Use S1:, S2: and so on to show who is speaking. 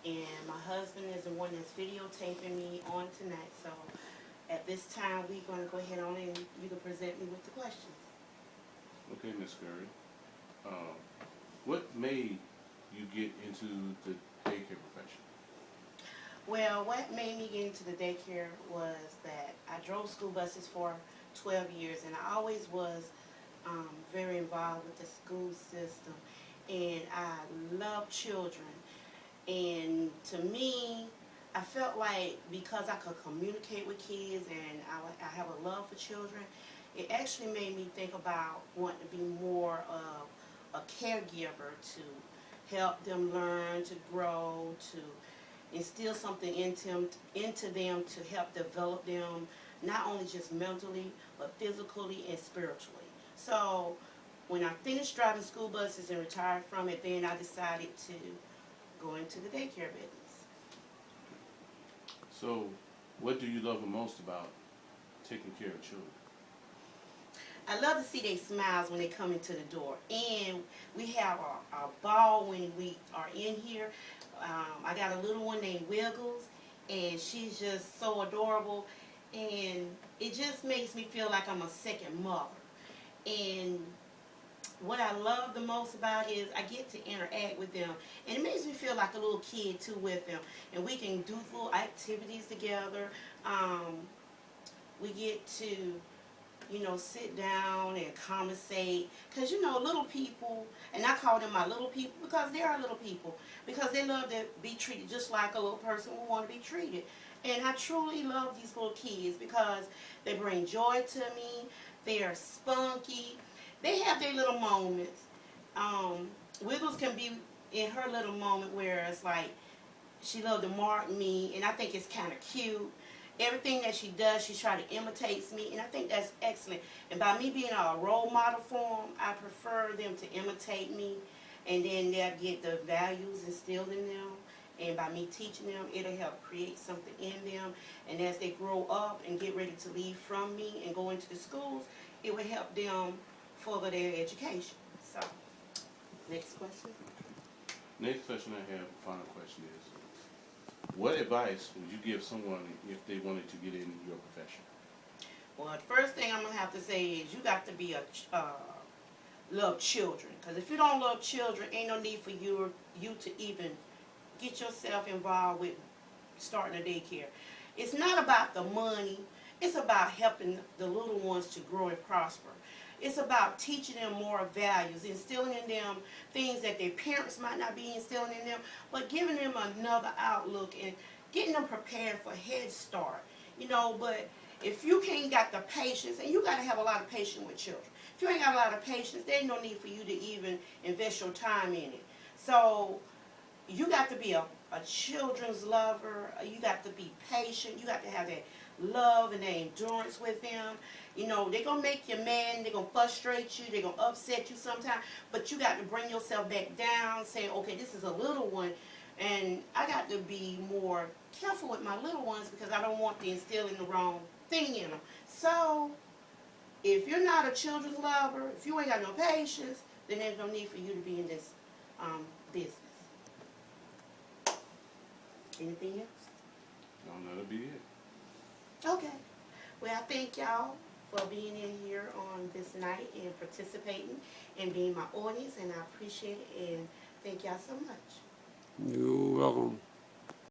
S1: and my husband is the one that's videotaping me on tonight. So at this time, we're going to go ahead on and you can present me with the questions.
S2: Okay, Miss Curry. What made you get into the daycare profession?
S1: Well, what made me get into the daycare was that I drove school buses for 12 years, and I always was very involved with the school system, and I love children. And to me, I felt like because I could communicate with kids and I have a love for children, it actually made me think about wanting to be more of a caregiver to help them learn, to grow, to instill something into them to help develop them, not only just mentally, but physically and spiritually. So when I finished driving school buses and retired from it, then I decided to go into the daycare business.
S2: So, what do you love the most about taking care of children?
S1: I love to see their smiles when they come into the door. And we have a ball when we are in here. I got a little one named Wiggles, and she's just so adorable. And it just makes me feel like I'm a second mother. And what I love the most about it is I get to interact with them, and it makes me feel like a little kid too with them. And we can do full activities together. We get to, sit down and conversate. Because, little people, and I call them my little people because they are little people. Because they love to be treated just like a little person would want to be treated. And I truly love these little kids because they bring joy to me. They are spunky. They have their little moments. Wiggles can be in her little moment where it's like she loves to mark me, and I think it's kind of cute. Everything that she does, she tries to imitate me, and I think that's excellent. And by me being a role model for them, I prefer them to imitate me, and then they'll get the values instilled in them. And by me teaching them, it'll help create something in them. And as they grow up and get ready to leave from me and go into the schools, it will help them further their education. So, next question.
S2: Next question I have, final question is, what advice would you give someone if they wanted to get in your profession?
S1: Well, the first thing I'm going to have to say is you got to be love children. Because if you don't love children, ain't no need for you to even get yourself involved with starting a daycare. It's not about the money. It's about helping the little ones to grow and prosper. It's about teaching them more values, instilling in them things that their parents might not be instilling in them, but giving them another outlook and getting them prepared for Head Start. But if you can't got the patience, and you got to have a lot of patience with children. If you ain't got a lot of patience, there's no need for you to even invest your time in it. So you got to be a children's lover. You got to be patient. You got to have that love and that endurance with them. They're going to make you mad. They're going to frustrate you. They're going to upset you sometimes. But you got to bring yourself back down, saying, okay, this is a little one. And I got to be more careful with my little ones because I don't want to instill in the wrong thing in them. So if you're not a children's lover, if you ain't got no patience, then there's no need for you to be in this business. Anything else?
S2: No, that'll be it.
S1: Okay. Well, I thank y'all for being in here on this night and participating and being my audience, and I appreciate it, and thank y'all so much.
S3: You're welcome.